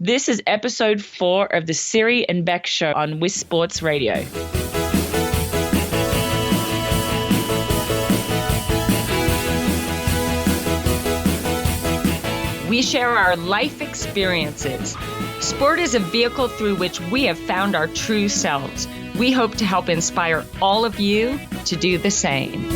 This is episode 4 of the Siri and Bek show on WIS Sports Radio. We share our life experiences. Sport is a vehicle through which we have found our true selves. We hope to help inspire all of you to do the same.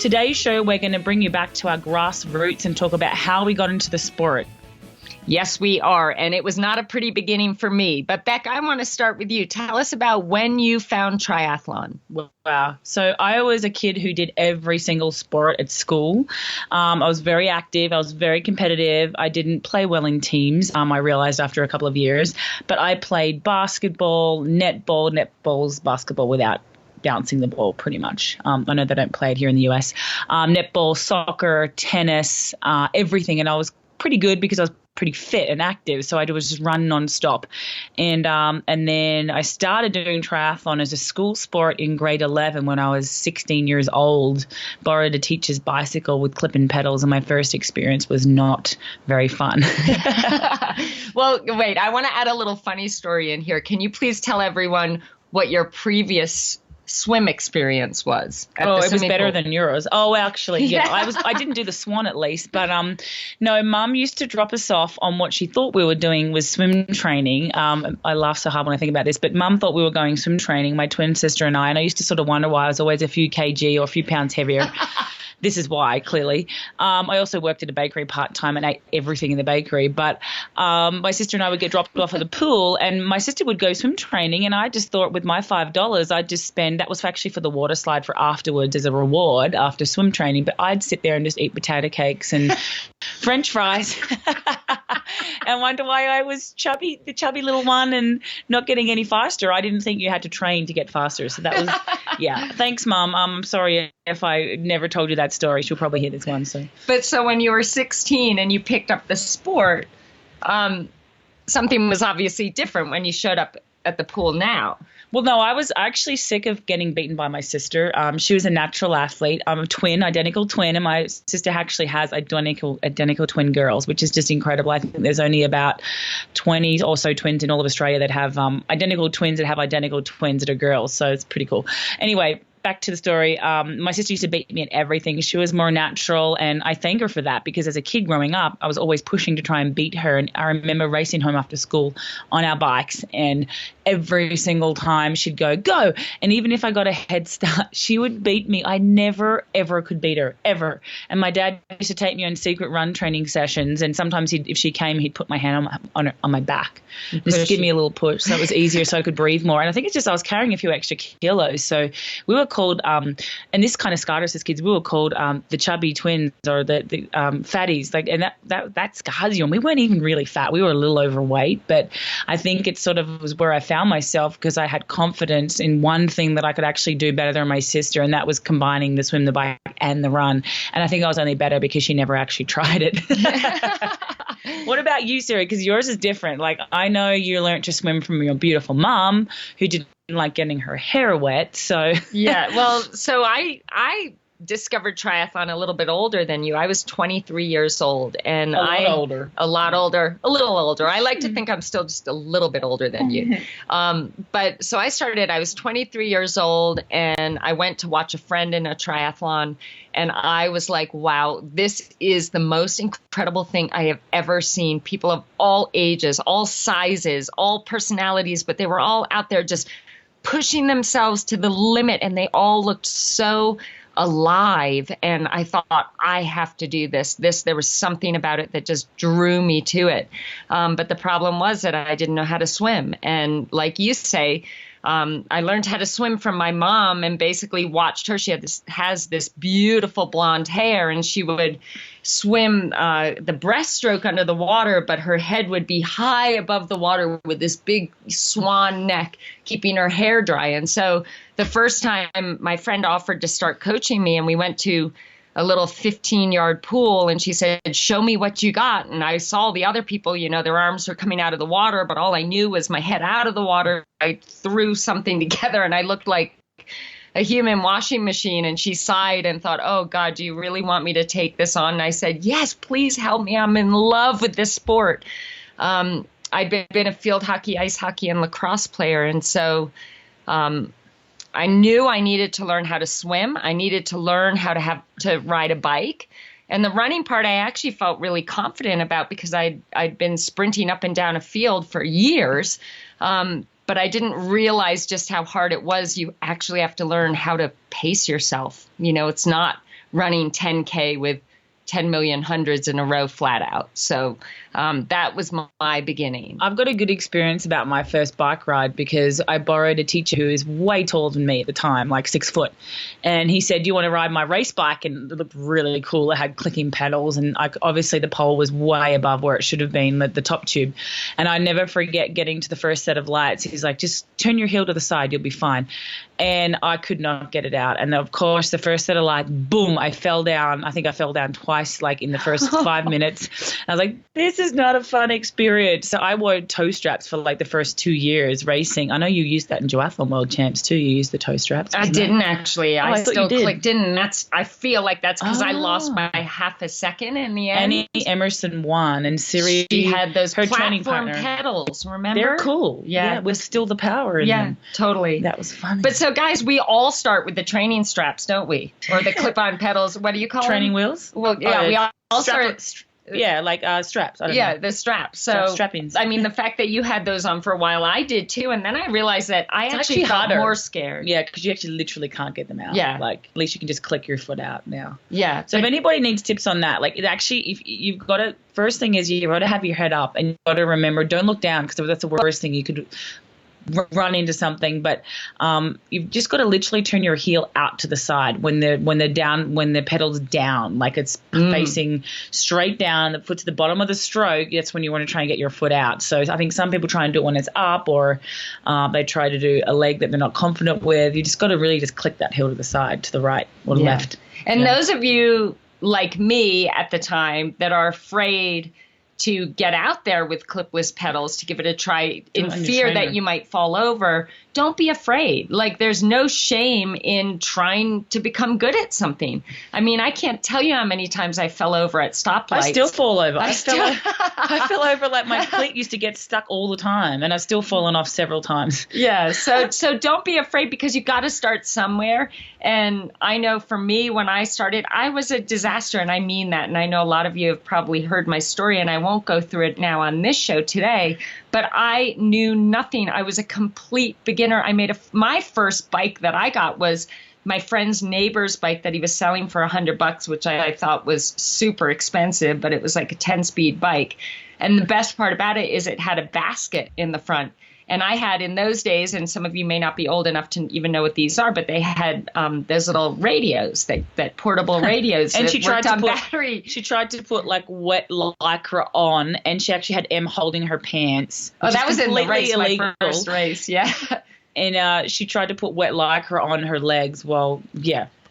Today's show, we're going to bring you back to our grassroots and talk about how we got into the sport. Yes, we are. And it was not a pretty beginning for me. But Bek, I want to start with you. Tell us about when you found triathlon. Wow. So I was a kid who did every single sport at school. I was very active. I was very competitive. I didn't play well in teams, I realized after a couple of years. But I played basketball, netball's basketball without bouncing the ball pretty much. I know they don't play it here in the US. Netball, soccer, tennis, everything. And I was pretty good because I was pretty fit and active, so I was just run nonstop. And then I started doing triathlon as a school sport in grade 11 when I was 16 years old, borrowed a teacher's bicycle with clip-in pedals, and my first experience was not very fun. Well, wait, I want to add a little funny story in here. Can you please tell everyone what your previous swim experience was? It was better than yours. Oh, actually, yeah. I didn't do the Swan at least, but no, Mum used to drop us off on what she thought we were doing was swim training. I laugh so hard when I think about this, but Mum thought we were going swim training, my twin sister and I used to sort of wonder why I was always a few kg or a few pounds heavier. This is why, clearly. I also worked at a bakery part-time and ate everything in the bakery. But my sister and I would get dropped off at the pool, and my sister would go swim training, and I just thought with my $5 I'd just spend – that was actually for the water slide for afterwards as a reward after swim training. But I'd sit there and just eat potato cakes and French fries and wonder why I was the chubby little one and not getting any faster. I didn't think you had to train to get faster. So that was – yeah. Thanks, Mum. I'm sorry if I never told you that story. She'll probably hear this one. So when you were 16 and you picked up the sport, something was obviously different when you showed up at the pool now. Well, no, I was actually sick of getting beaten by my sister. She was a natural athlete. I'm a twin, identical twin, and my sister actually has identical twin girls, which is just incredible. I think there's only about 20 or so twins in all of Australia that have identical twins that are girls, so it's pretty cool. Anyway, back to the story. My sister used to beat me at everything. She was more natural, and I thank her for that because as a kid growing up, I was always pushing to try and beat her. And I remember racing home after school on our bikes, and every single time she'd go. And even if I got a head start, she would beat me. I never, ever could beat her, ever. And my dad used to take me on secret run training sessions, and sometimes if she came, he'd put my hand on my back, just give me a little push so it was easier so I could breathe more. And I think it's just I was carrying a few extra kilos. So we were called, and this kind of scarred us as kids, we were called the chubby twins or the fatties. And that scars you. And we weren't even really fat. We were a little overweight, but I think it sort of was where I found myself because I had confidence in one thing that I could actually do better than my sister, and that was combining the swim, the bike, and the run. And I think I was only better because she never actually tried it. What about you, Siri? Because yours is different. Like, I know you learned to swim from your beautiful mom who didn't like getting her hair wet. So yeah, well, so I discovered triathlon a little bit older than you. I was 23 years old, and a little older. I like to think I'm still just a little bit older than you. But so I was 23 years old, and I went to watch a friend in a triathlon, and I was like, wow, this is the most incredible thing I have ever seen. People of all ages, all sizes, all personalities, but they were all out there just pushing themselves to the limit, and they all looked so alive. And I thought, I have to do this. There was something about it that just drew me to it. But the problem was that I didn't know how to swim. And like you say, I learned how to swim from my mom and basically watched her. She has this beautiful blonde hair, and she would swim the breaststroke under the water, but her head would be high above the water with this big swan neck, keeping her hair dry. And so the first time my friend offered to start coaching me, and we went to a little 15-yard pool, and she said, show me what you got. And I saw the other people, their arms were coming out of the water, but all I knew was my head out of the water. I threw something together, and I looked like a human washing machine, and she sighed and thought, oh God, do you really want me to take this on? And I said, yes, please help me. I'm in love with this sport. I'd been a field hockey, ice hockey, and lacrosse player. And so I knew I needed to learn how to swim. I needed to learn how to ride a bike. And the running part I actually felt really confident about because I'd been sprinting up and down a field for years. But I didn't realize just how hard it was. You actually have to learn how to pace yourself. You know, it's not running 10K with 10 million hundreds in a row flat out. So that was my beginning. I've got a good experience about my first bike ride because I borrowed a teacher who is way taller than me at the time, like 6 foot. And he said, do you want to ride my race bike? And it looked really cool. It had clicking pedals. And obviously the pole was way above where it should have been, the top tube. And I never forget getting to the first set of lights. He's like, just turn your heel to the side. You'll be fine. And I could not get it out. And of course, the first set of lights, boom, I fell down. I think I fell down twice, like in the first 5 minutes. I was like, this is not a fun experience. So I wore toe straps for like the first 2 years racing. I know you used that in duathlon world champs too. You used the toe straps. I didn't actually. I still clicked in, and I feel like that's because I lost by half a second in the end. Annie Emerson won, and Siri, she had those her platform training partner pedals. Remember? They're cool. Yeah, with still the power in them. Totally. That was funny. But so guys, we all start with the training straps, don't we? Or the clip-on pedals. What do you call training them? wheels? Well, yeah, we all start. Yeah, like straps. I don't know. The straps. So strappings. I mean, the fact that you had those on for a while, I did too, and then I realized that I actually got more scared. Yeah, because you actually literally can't get them out. Yeah, like at least you can just click your foot out now. Yeah. So if anybody needs tips on that, like it actually, if you've got to, first thing is you've got to have your head up, and you've got to remember, don't look down because that's the worst thing you could run into something. But you've just got to literally turn your heel out to the side when the pedal's down, like it's facing straight down, the foot to the bottom of the stroke. That's when you want to try and get your foot out. So I think some people try and do it when it's up, or they try to do a leg that they're not confident with. You just got to really just click that heel to the side, to the right or the left. And those of you like me at the time that are afraid to get out there with clipless pedals to give it a try in fear that you might fall over, don't be afraid. Like, there's no shame in trying to become good at something. I mean, I can't tell you how many times I fell over at stoplights. I still fall over. I fell over, like my cleat used to get stuck all the time, and I've still fallen off several times. Yeah, so don't be afraid, because you got to start somewhere. And I know for me, when I started, I was a disaster, and I mean that. And I know a lot of you have probably heard my story, and I won't go through it now on this show today. But I knew nothing. I was a complete beginner. I made my first bike that I got was my friend's neighbor's bike that he was selling for $100, which I thought was super expensive, but it was like a 10-speed bike. And the best part about it is it had a basket in the front. And I had, in those days, and some of you may not be old enough to even know what these are, but they had those little radios, that portable radios. And that she tried worked to on battery. She tried to put like wet lycra on, and she actually had M holding her pants. Oh, that was in the race, illegal. My first race, yeah. And she tried to put wet lycra on her legs. Well,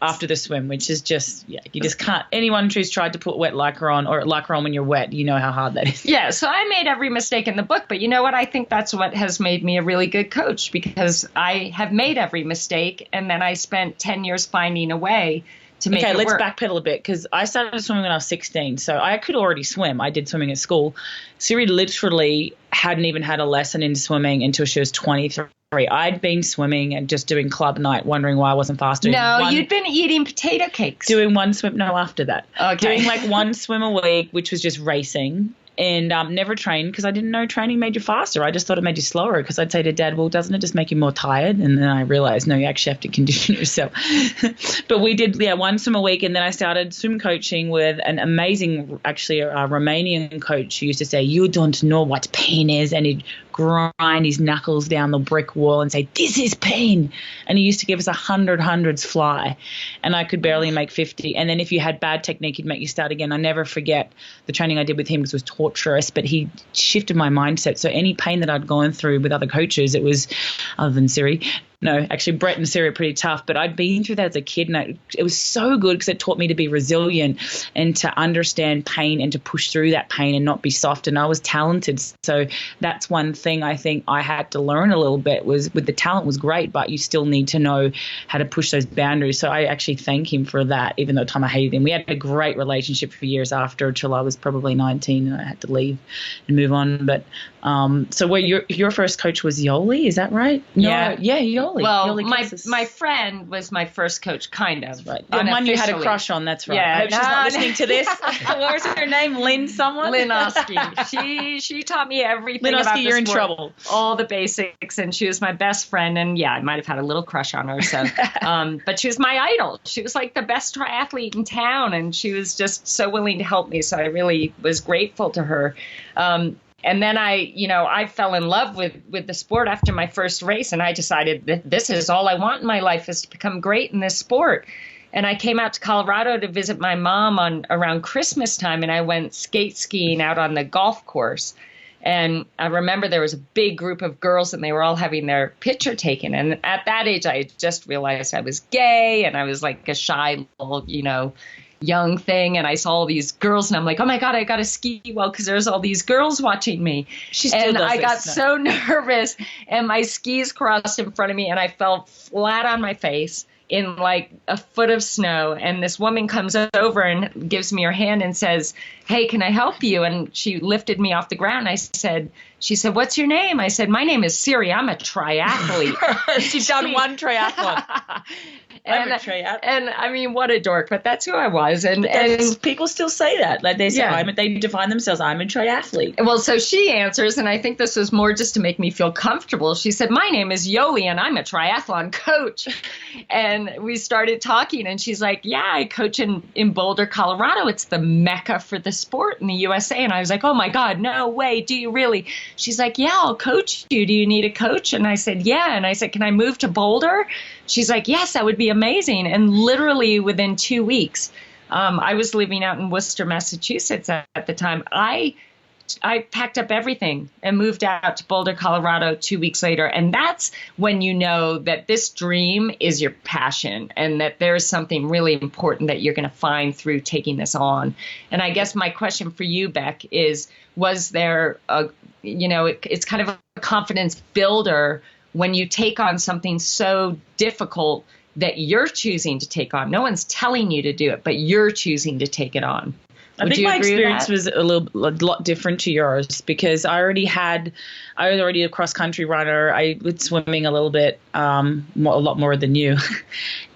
after the swim, which is just, you just can't. Anyone who's tried to put wet lycra on, or lycra on when you're wet, you know how hard that is. Yeah, so I made every mistake in the book, but you know what? I think that's what has made me a really good coach, because I have made every mistake, and then I spent 10 years finding a way to make it work. Okay, let's backpedal a bit, because I started swimming when I was 16, so I could already swim. I did swimming at school. Siri literally hadn't even had a lesson in swimming until she was 23. I'd been swimming and just doing club night, wondering why I wasn't faster. No, you'd been eating potato cakes. Doing one swim. No, after that. Okay. Doing like one swim a week, which was just racing. And never trained, because I didn't know training made you faster. I just thought it made you slower, because I'd say to Dad, well, doesn't it just make you more tired? And then I realized, no, you actually have to condition yourself. But we did, one swim a week. And then I started swim coaching with an amazing, actually, a Romanian coach who used to say, you don't know what pain is. And he'd grind his knuckles down the brick wall and say, this is pain. And he used to give us 100 hundreds fly. And I could barely make 50. And then if you had bad technique, he'd make you start again. I never forget the training I did with him, because it was torturous, but he shifted my mindset. So any pain that I'd gone through with other coaches, it was, other than Siri, No, actually, Brett and Siri are pretty tough, but I'd been through that as a kid, and it was so good because it taught me to be resilient and to understand pain and to push through that pain and not be soft. And I was talented, so that's one thing I think I had to learn a little bit. Was with the talent was great, but you still need to know how to push those boundaries. So I actually thank him for that, even though at the time I hated him. We had a great relationship for years after, until I was probably 19 and I had to leave and move on. But so where your first coach was Yoli, is that right? Yeah, Yoli. Well, my friend was my first coach, kind of. Right. The one you had a crush on, that's right. Yeah, I hope she's not listening to this. What was her name? Lynn someone? Lynn Oski. She taught me everything Lynn about Oski, the you're in sport, trouble. all the basics, and she was my best friend. And yeah, I might have had a little crush on her. So, but she was my idol. She was like the best triathlete in town, and she was just so willing to help me. So I really was grateful to her. And then I fell in love with the sport after my first race, and I decided that this is all I want in my life, is to become great in this sport. And I came out to Colorado to visit my mom around Christmas time, and I went skiing out on the golf course. And I remember there was a big group of girls, and they were all having their picture taken. And at that age, I just realized I was gay, and I was like a shy little, young thing, and I saw all these girls, and I'm like, oh my God, I got to ski well because there's all these girls watching me. I got so nervous, and my skis crossed in front of me, and I fell flat on my face in like a foot of snow. And this woman comes over and gives me her hand and says, hey, can I help you? And she lifted me off the ground. She said, what's your name? I said, my name is Siri. I'm a triathlete. She's done one triathlon. And I mean, what a dork, but that's who I was. And people still say that. Like they say, they define themselves, I'm a triathlete. Well, so she answers, and I think this was more just to make me feel comfortable. She said, my name is Yoli, and I'm a triathlon coach. And we started talking, and she's like, yeah, I coach in Boulder, Colorado. It's the mecca for the sport in the USA. And I was like, oh my God, no way. Do you really? She's like, yeah, I'll coach you. Do you need a coach? And I said, yeah. And I said, can I move to Boulder? She's like, yes, that would be amazing. And literally within 2 weeks, I was living out in Worcester, Massachusetts at the time. I packed up everything and moved out to Boulder, Colorado 2 weeks later. And that's when you know that this dream is your passion and that there's something really important that you're going to find through taking this on. And I guess my question for you, Beck, is, was there it's kind of a confidence builder when you take on something so difficult that you're choosing to take on? No one's telling you to do it, but you're choosing to take it on. I think my experience was a lot different to yours because I was already a cross country runner. I was swimming a little bit, a lot more than you.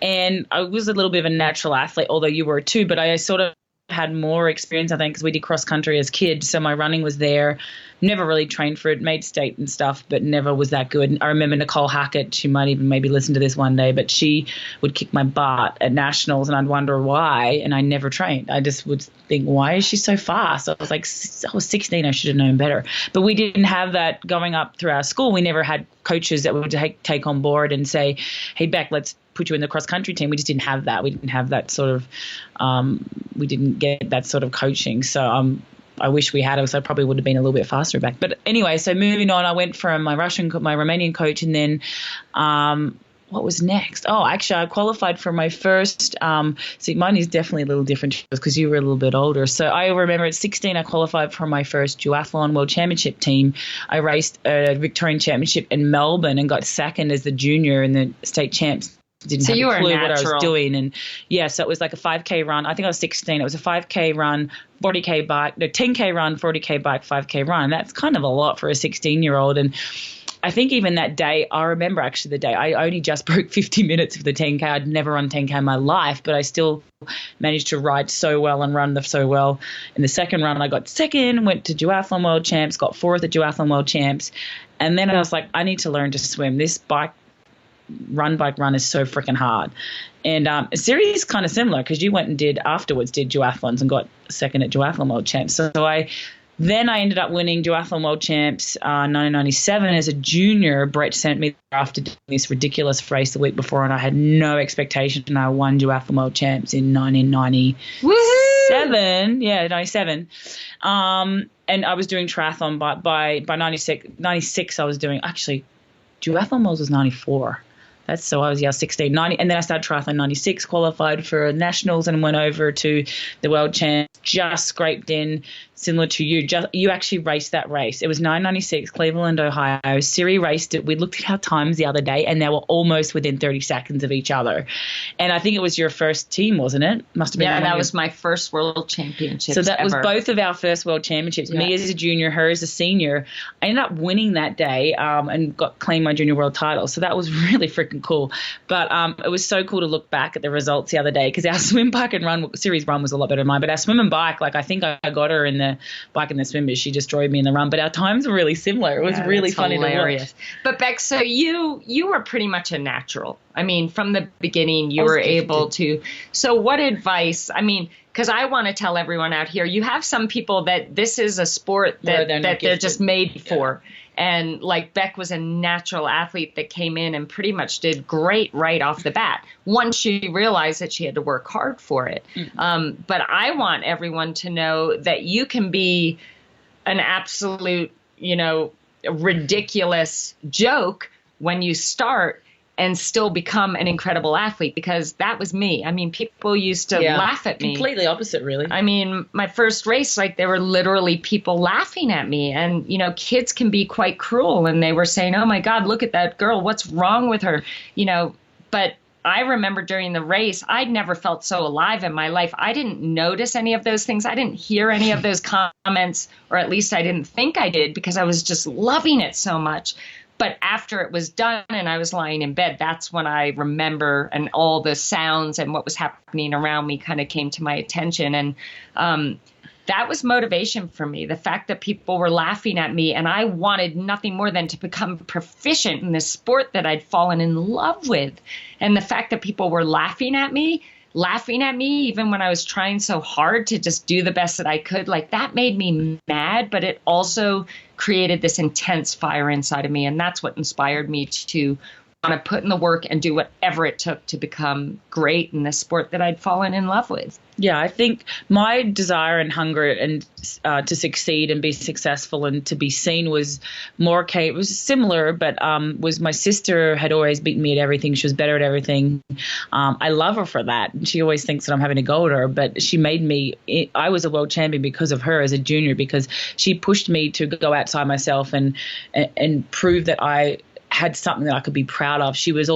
And I was a little bit of a natural athlete, although you were too, but I sort of had more experience, I think, because we did cross country as kids. So my running was there. Never really trained for it, made state and stuff, but never was that good. I remember Nicole Hackett, she might even maybe listen to this one day, but she would kick my butt at nationals and I'd wonder why, and I never trained. I just would think, why is she so fast? I was 16, I should have known better. But we didn't have that going up through our school. We never had coaches that would take on board and say, hey, Beck, let's put you in the cross country team. We just didn't have that. We didn't have that sort of, we didn't get that sort of coaching. So I wish we had it, so I probably would have been a little bit faster back. But anyway, so moving on, I went from my Romanian coach, and then what was next? Oh, actually, I qualified for my first. See, mine is definitely a little different because you were a little bit older. So I remember at 16, I qualified for my first duathlon world championship team. I raced a Victorian championship in Melbourne and got second as the junior in the state champs. Didn't have a clue what I was doing. And yeah, so it was like a 5K run. I think I was 16. It was a 5K run, 40K bike, 10K run, 40K bike, 5K run. That's kind of a lot for a 16-year-old. And I think even that day, I remember actually the day, I only just broke 50 minutes of the 10K. I'd never run 10K in my life, but I still managed to ride so well and run so well. In the second run, I got second, went to duathlon world champs, got fourth at duathlon world champs. And then I was like, I need to learn to swim. This bike run is so freaking hard. And Siri is kind of similar because you went and did duathlons and got second at duathlon world champs. So I ended up winning duathlon world champs 1997 as a junior. Brett sent me there after doing this ridiculous race the week before, and I had no expectation, and I won duathlon world champs in 1997. Yeah, 97. And I was doing triathlon by 96 I was doing, actually, duathlon world was 94. So I was 16, 90, and then I started triathlon 96, qualified for nationals, and went over to the world champs. Just scraped in, similar to you. You actually raced that race. It was 996, Cleveland, Ohio. Siri raced it. We looked at our times the other day, and they were almost within 30 seconds of each other. And I think it was your first team, wasn't it? Must have been. Yeah, that was my first world championship. So that was both of our first world championships. Yeah. Me as a junior, her as a senior. I ended up winning that day and claimed my junior world title. So that was really freaking cool. But it was so cool to look back at the results the other day, because our swim, bike, and run, Siri's run was a lot better than mine, but our swim and bike, like I think I got her in the bike and the swim, but she destroyed me in the run. But our times were really similar. It was really funny to watch. But Beck, so you were pretty much a natural. I mean, from the beginning, you were able to. So what advice, I mean, because I want to tell everyone out here, you have some people that this is a sport that they're just made for. And like Beck was a natural athlete that came in and pretty much did great right off the bat, once she realized that she had to work hard for it. Mm-hmm. But I want everyone to know that you can be an absolute, ridiculous joke when you start and still become an incredible athlete, because that was me. I mean, people used to laugh at me. Completely opposite, really. I mean, my first race, like, there were literally people laughing at me. And, kids can be quite cruel. And they were saying, oh, my God, look at that girl. What's wrong with her? But I remember during the race, I'd never felt so alive in my life. I didn't notice any of those things. I didn't hear any of those comments, or at least I didn't think I did, because I was just loving it so much. But after it was done and I was lying in bed, that's when I remember, and all the sounds and what was happening around me kind of came to my attention. And that was motivation for me. The fact that people were laughing at me, and I wanted nothing more than to become proficient in this sport that I'd fallen in love with. And the fact that people were laughing at me, even when I was trying so hard to just do the best that I could, like, that made me mad, but it also created this intense fire inside of me. And that's what inspired me to want to put in the work and do whatever it took to become great in this sport that I'd fallen in love with. Yeah, I think my desire and hunger and to succeed and be successful and to be seen was it was similar, but was my sister had always beaten me at everything. She was better at everything. I love her for that. She always thinks that I'm having to go to her, but she made me. I was a world champion because of her as a junior, because she pushed me to go outside myself and prove that I had something that I could be proud of. She was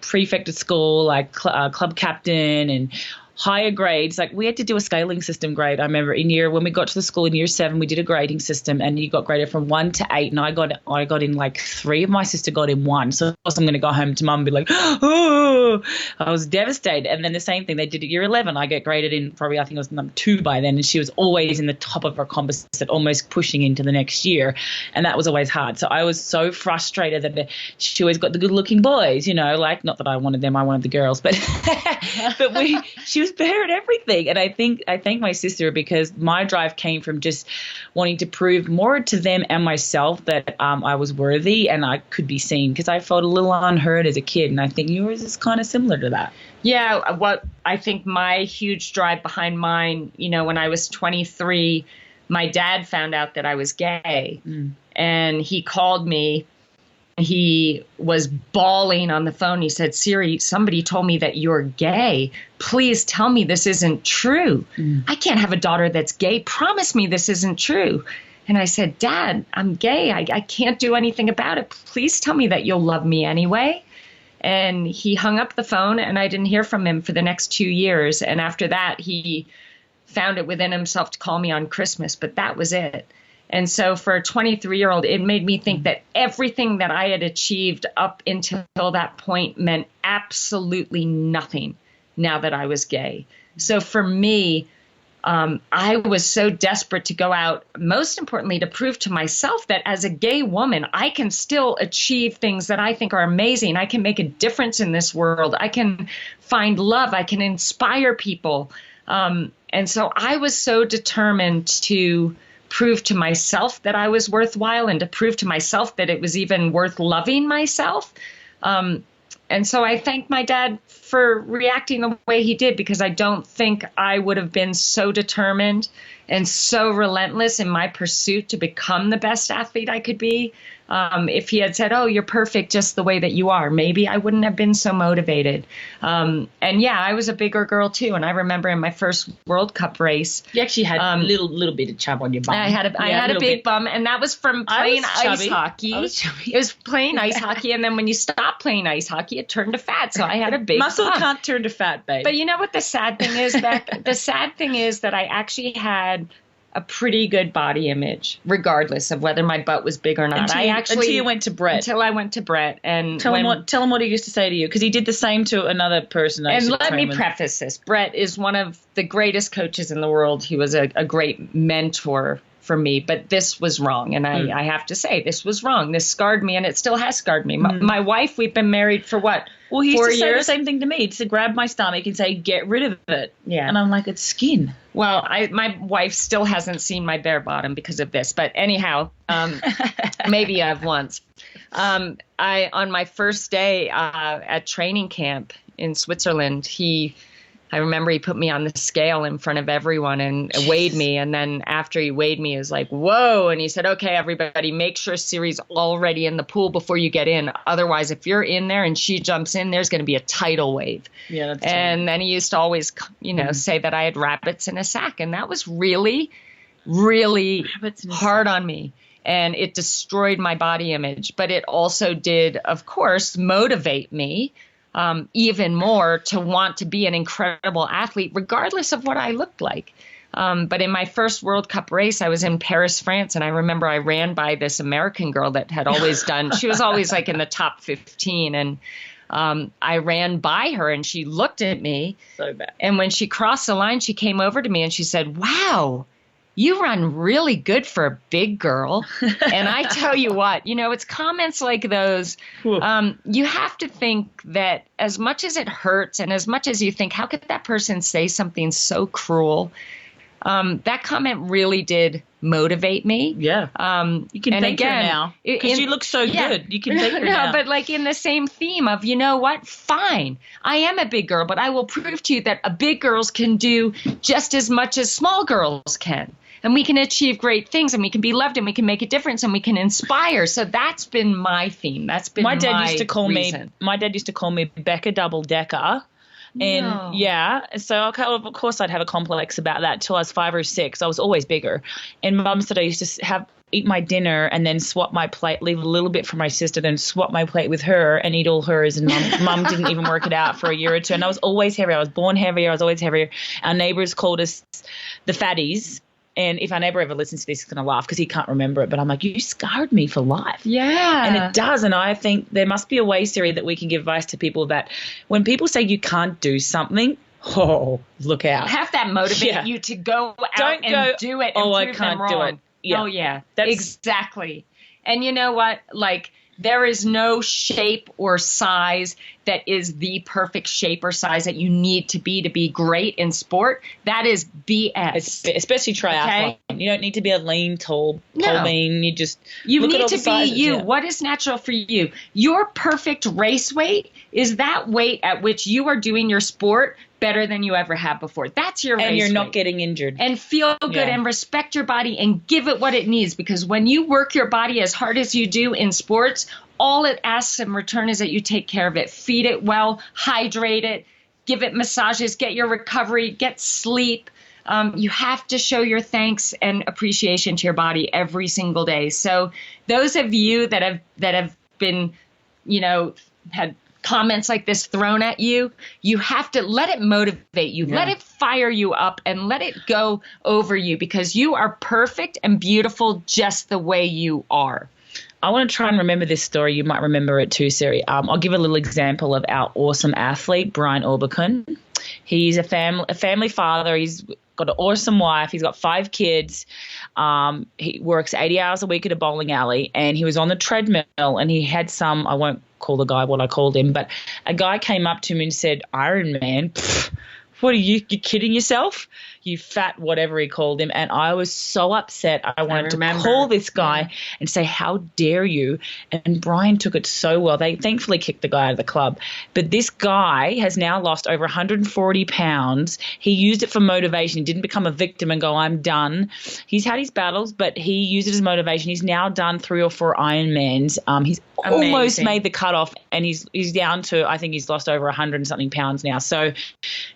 prefect at school, like club captain, and higher grades. Like, we had to do a scaling system grade. I remember when we got to the school in year 7, we did a grading system, and you got graded from 1 to 8, and I got in like 3. My sister got in 1. So of course I'm going to go home to mum and be like, oh, I was devastated. And then the same thing they did at year 11. I get graded in probably, I think it was number 2 by then, and she was always in the top of her composite, almost pushing into the next year. And that was always hard. So I was so frustrated that she always got the good looking boys, like, not that I wanted them, I wanted the girls, but she was better at everything. And I thank my sister, because my drive came from just wanting to prove more to them and myself that I was worthy and I could be seen, because I felt a little unheard as a kid. And I think yours is kind of similar to that. Yeah, what I think my huge drive behind mine, when I was 23, my dad found out that I was gay, and he called me. He was bawling on the phone. He said, Siri, somebody told me that you're gay. Please tell me this isn't true. I can't have a daughter that's gay. Promise me this isn't true. And I said, Dad, I'm gay. I can't do anything about it. Please tell me that you'll love me anyway. And he hung up the phone, and I didn't hear from him for the next 2 years. And after that, he found it within himself to call me on Christmas, but that was it. And so for a 23-year-old, it made me think that everything that I had achieved up until that point meant absolutely nothing now that I was gay. So for me, I was so desperate to go out, most importantly, to prove to myself that as a gay woman, I can still achieve things that I think are amazing. I can make a difference in this world. I can find love. I can inspire people. And so I was so determined to prove to myself that I was worthwhile, and to prove to myself that it was even worth loving myself. And so I thank my dad for reacting the way he did, because I don't think I would have been so determined and so relentless in my pursuit to become the best athlete I could be. If he had said, "Oh, you're perfect just the way that you are," maybe I wouldn't have been so motivated. And yeah, I was a bigger girl too. And I remember in my first World Cup race, you actually had a little bit of chub on your bum. I had a big bum, and that was from playing ice hockey. I was chubby. It was playing ice hockey, and then when you stop playing ice hockey, it turned to fat. So I had a big muscle bum. can't turn to fat, babe. But you know what the sad thing is, Beck? The sad thing is that I actually had a pretty good body image, regardless of whether my butt was big or not. Until you went to Brett. Until I went to Brett. And tell him what he used to say to you, because he did the same to another person. And let me preface this. Brett is one of the greatest coaches in the world. He was a great mentor for me, but this was wrong. And I have to say, this was wrong. This scarred me, and it still has scarred me. My wife, we've been married for what? Well, he used 4 to say years? the same thing to me. To grab my stomach and say, "Get rid of it." Yeah. And I'm like, "It's skin." Well, my wife still hasn't seen my bare bottom because of this. But anyhow, maybe I've once. On my first day at training camp in Switzerland, I remember he put me on the scale in front of everyone and weighed me. And then after he weighed me, he was like, "Whoa." And he said, "Okay, everybody, make sure Siri's already in the pool before you get in. Otherwise, if you're in there and she jumps in, there's going to be a tidal wave." Yeah, that's And then he used to always, say that I had rabbits in a sack. And that was really, really hard on me. And it destroyed my body image. But it also did, of course, motivate me even more to want to be an incredible athlete, regardless of what I looked like. But in my first World Cup race, I was in Paris, France, and I remember I ran by this American girl that had always she was always like in the top 15, and I ran by her, and she looked at me. So bad. And when she crossed the line, she came over to me, and she said, "Wow, you run really good for a big girl." And I tell you what, it's comments like those. You have to think that as much as it hurts and as much as you think, how could that person say something so cruel? That comment really did motivate me. Yeah. You can thank her now. Because you look so good. You can thank her now. But like in the same theme of, you know what? Fine. I am a big girl, but I will prove to you that a big girls can do just as much as small girls can. And we can achieve great things, and we can be loved, and we can make a difference, and we can inspire. So that's been my theme. That's been my dad used to call reason. My dad used to call me Becca Double Decker. And so of course I'd have a complex about that till I was 5 or 6. I was always bigger. And Mum said I used to eat my dinner and then swap my plate, leave a little bit for my sister, then swap my plate with her and eat all hers. And Mum didn't even work it out for a year or two. And I was always heavier. I was born heavier. I was always heavier. Our neighbors called us the fatties. And if our neighbor ever listens to this, he's going to laugh because he can't remember it. But I'm like, you scarred me for life. Yeah. And it does. And I think there must be a way, Siri, that we can give advice to people that when people say you can't do something, look out. Have that motivate you to go out and do it and prove I can't them wrong. do it. Yeah. Oh, yeah. Exactly. And you know what? Like, there is no shape or size that is the perfect shape or size that you need to be great in sport. That is BS. Especially triathlon. Okay? You don't need to be a lean, tall, mean. You need to be you. Yeah. What is natural for you? Your perfect race weight is that weight at which you are doing your sport better than you ever have before. That's your race And you're weight. not getting injured. And feel good and respect your body and give it what it needs. Because when you work your body as hard as you do in sports, all it asks in return is that you take care of it. Feed it well, hydrate it, give it massages, get your recovery, get sleep. You have to show your thanks and appreciation to your body every single day. So those of you that have been, had comments like this thrown at you, you have to let it motivate you, let it fire you up, and let it go over you, because you are perfect and beautiful just the way you are. I want to try and remember this story. You might remember it too, Siri. I'll give a little example of our awesome athlete, Brian Orbicon. He's a family father. He's got an awesome wife. He's got 5 kids. He works 80 hours a week at a bowling alley, and he was on the treadmill, and he had I won't call the guy what I called him, but a guy came up to him and said, "Iron Man, what are you kidding yourself? You fat whatever he called him. And I was so upset. I wanted to call this guy and say, how dare you? And Brian took it so well. They thankfully kicked the guy out of the club. But this guy has now lost over 140 pounds. He used it for motivation. He didn't become a victim and go, I'm done. He's had his battles, but he used it as motivation. He's now done 3 or 4 Ironmans. He's almost made the cutoff, and he's down to, I think he's lost over 100 and something pounds now. So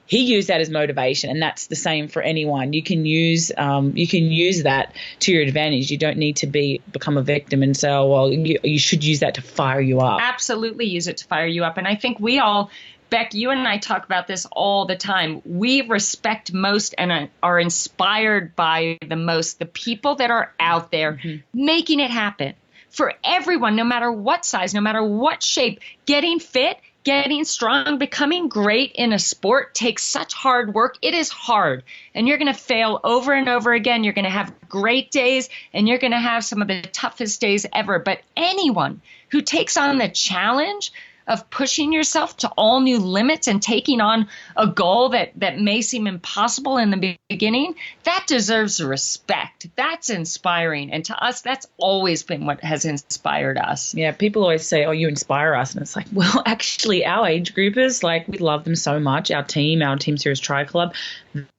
he used that as motivation, and that's the same for anyone. You can use that to your advantage. You don't need to become a victim and say, oh, well, you should use that to fire you up. Absolutely use it to fire you up. And I think we all, Beck, you and I talk about this all the time. We respect most and are inspired by the most the people that are out there making it happen for everyone, no matter what size, no matter what shape. Getting fit, getting strong, becoming great in a sport takes such hard work. It is hard. And you're going to fail over and over again. You're going to have great days, and you're going to have some of the toughest days ever. But anyone who takes on the challenge of pushing yourself to all new limits and taking on a goal that may seem impossible in the beginning, that deserves respect. That's inspiring. And to us, that's always been what has inspired us. Yeah, people always say, oh, you inspire us. And it's like, well, actually, our age groupers, like, we love them so much. Our Team Series Tri Club,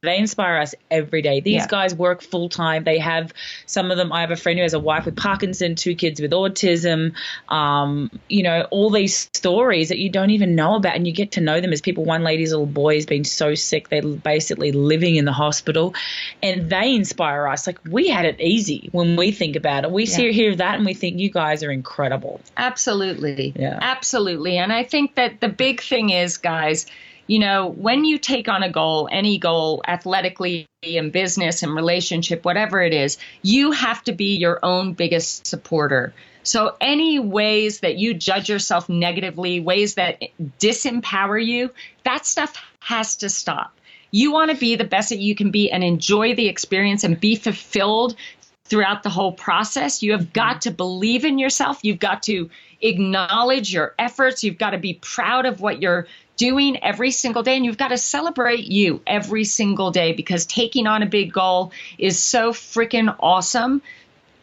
they inspire us every day. These guys work full time. They have, some of them, I have a friend who has a wife with Parkinson, 2 kids with autism, all these stories that you don't even know about, and you get to know them as people. One lady's little boy has been so sick, they're basically living in the hospital, and they inspire us. Like, we had it easy when we think about it. We hear that and we think, you guys are incredible. Absolutely. Yeah. Absolutely. And I think that the big thing is, guys, when you take on a goal, any goal, athletically, in business, in relationship, whatever it is, you have to be your own biggest supporter. So any ways that you judge yourself negatively, ways that disempower you, that stuff has to stop. You want to be the best that you can be and enjoy the experience and be fulfilled throughout the whole process. You have got to believe in yourself. You've got to acknowledge your efforts. You've got to be proud of what you're doing every single day, and you've got to celebrate you every single day, because taking on a big goal is so freaking awesome.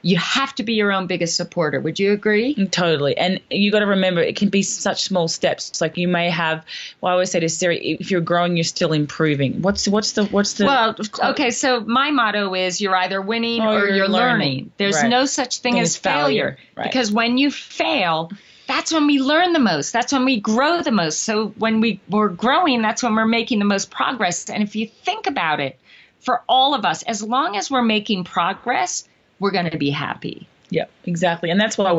You have to be your own biggest supporter. Would you agree? Totally. And you got to remember, it can be such small steps. It's like you may have, well, I always say to Siri, if you're growing, you're still improving. What's the Well, okay, so my motto is you're either winning or you're learning. There's no such thing as failure. Right. Because when you fail, that's when we learn the most. That's when we grow the most. So when we're growing, that's when we're making the most progress. And if you think about it, for all of us, as long as we're making progress, we're going to be happy. Yeah, exactly. And that's why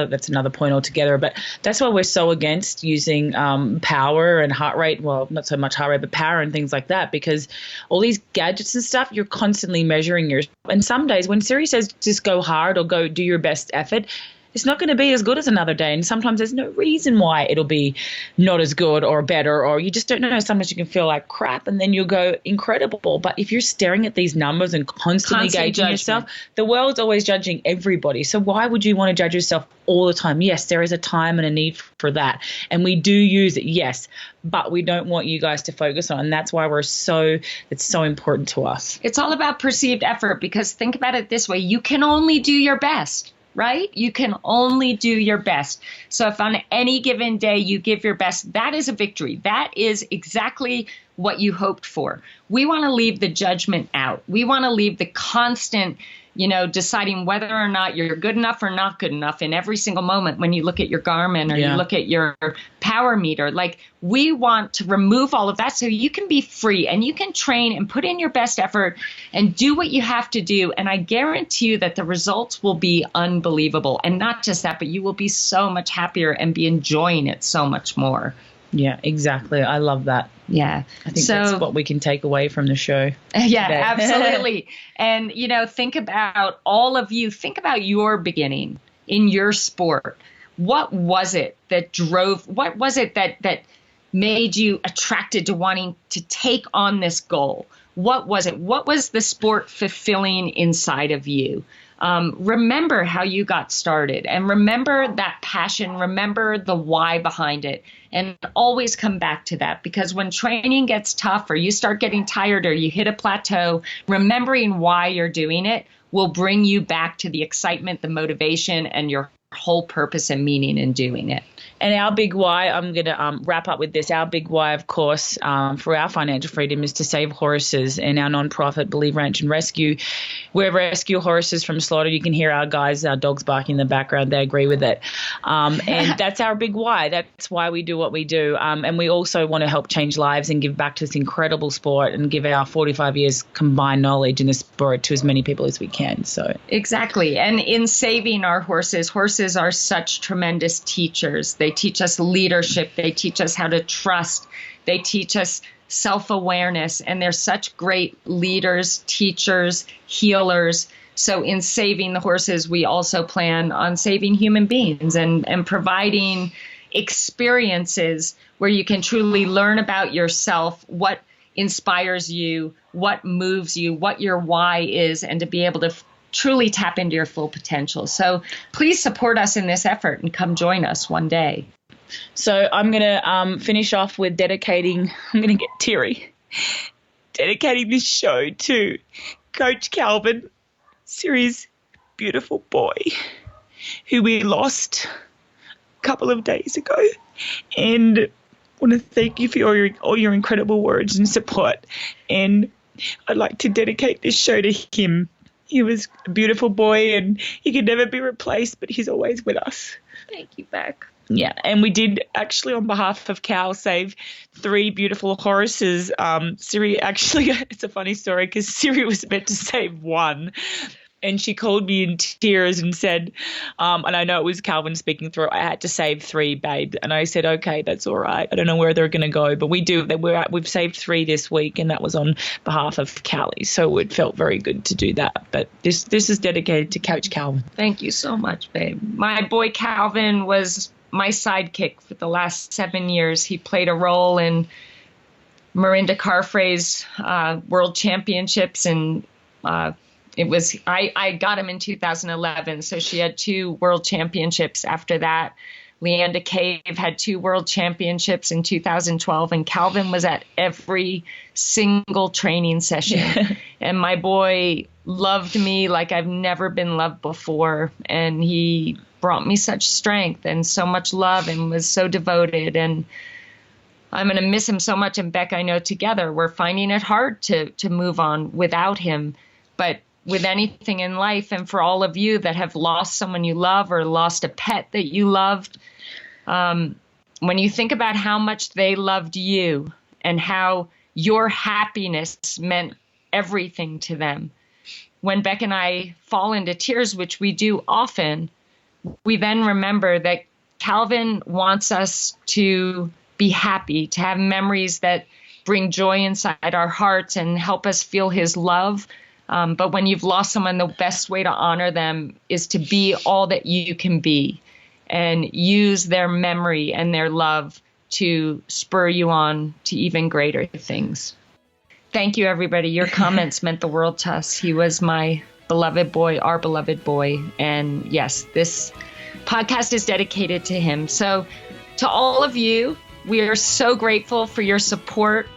that's another point altogether. But that's why we're so against using power and heart rate. Well, not so much heart rate, but power and things like that, because all these gadgets and stuff, you're constantly measuring yourself. And some days when Siri says just go hard or go do your best effort, it's not going to be as good as another day. And sometimes there's no reason why it'll be not as good or better, or you just don't know. Sometimes you can feel like crap and then you'll go incredible. But if you're staring at these numbers and constantly gauging yourself, the world's always judging everybody. So why would you want to judge yourself all the time? Yes, there is a time and a need for that. And we do use it, yes, but we don't want you guys to focus on it. And that's why it's so important to us. It's all about perceived effort, because think about it this way. You can only do your best. Right? You can only do your best. So if on any given day you give your best, that is a victory. That is exactly what you hoped for. We want to leave the judgment out. We want to leave the constant, deciding whether or not you're good enough or not good enough in every single moment when you look at your Garmin or you look at your power meter. Like, we want to remove all of that so you can be free and you can train and put in your best effort and do what you have to do. And I guarantee you that the results will be unbelievable. And not just that, but you will be so much happier and be enjoying it so much more. Yeah, exactly. I love that. Yeah. I think that's what we can take away from the show. Yeah, absolutely. And, think about all of you. Think about your beginning in your sport. What was it that made you attracted to wanting to take on this goal? What was it? What was the sport fulfilling inside of you? remember how you got started and remember that passion, remember the why behind it, and always come back to that, because when training gets tough or you start getting tired or you hit a plateau, remembering why you're doing it will bring you back to the excitement, the motivation, and your whole purpose and meaning in doing it. And our big why, I'm going to wrap up with this. Our big why, of course, for our financial freedom is to save horses, and our nonprofit, Believe Ranch and Rescue. We rescue horses from slaughter. You can hear our dogs barking in the background. They agree with it. And that's our big why. That's why we do what we do. And we also want to help change lives and give back to this incredible sport and give our 45 years combined knowledge in the sport to as many people as we can. So exactly. And in saving our horses are such tremendous teachers. They teach us leadership. They teach us how to trust. They teach us self-awareness. And they're such great leaders, teachers, healers. So in saving the horses, we also plan on saving human beings and providing experiences where you can truly learn about yourself, what inspires you, what moves you, what your why is, and to be able to truly tap into your full potential. So please support us in this effort and come join us one day. So I'm going to finish off with dedicating, I'm going to get teary, dedicating this show to Coach Calvin, Siri's beautiful boy, who we lost a couple of days ago. And I want to thank you for all your incredible words and support. And I'd like to dedicate this show to him. He was a beautiful boy, and he could never be replaced, but he's always with us. Thank you, Beck. Yeah, and we did actually, on behalf of Cal, save 3 beautiful horses. Siri actually, it's a funny story because Siri was meant to save 1. And she called me in tears and said, and I know it was Calvin speaking through, I had to save 3, babe. And I said, okay, that's all right. I don't know where they're going to go, but we've saved 3 this week, and that was on behalf of Callie. So it felt very good to do that. But this is dedicated to Coach Calvin. Thank you so much, babe. My boy Calvin was my sidekick for the last 7 years. He played a role in Mirinda Carfray's World Championships, and I got him in 2011, so she had 2 world championships after that. Leanda Cave had 2 world championships in 2012, and Calvin was at every single training session. And my boy loved me like I've never been loved before, and he brought me such strength and so much love and was so devoted. And I'm going to miss him so much. And Beck, I know together we're finding it hard to move on without him. But with anything in life, and for all of you that have lost someone you love or lost a pet that you loved, when you think about how much they loved you and how your happiness meant everything to them, when Beck and I fall into tears, which we do often, we then remember that Calvin wants us to be happy, to have memories that bring joy inside our hearts and help us feel his love. But when you've lost someone, the best way to honor them is to be all that you can be and use their memory and their love to spur you on to even greater things. Thank you, everybody. Your comments meant the world to us. He was my beloved boy, our beloved boy. And yes, this podcast is dedicated to him. So to all of you, we are so grateful for your support.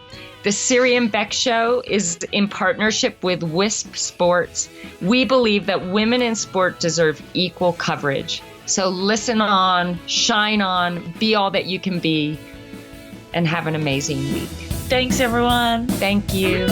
The Siri and Bek Show is in partnership with Wisp Sports. We believe that women in sport deserve equal coverage. So listen on, shine on, be all that you can be, and have an amazing week. Thanks, everyone. Thank you.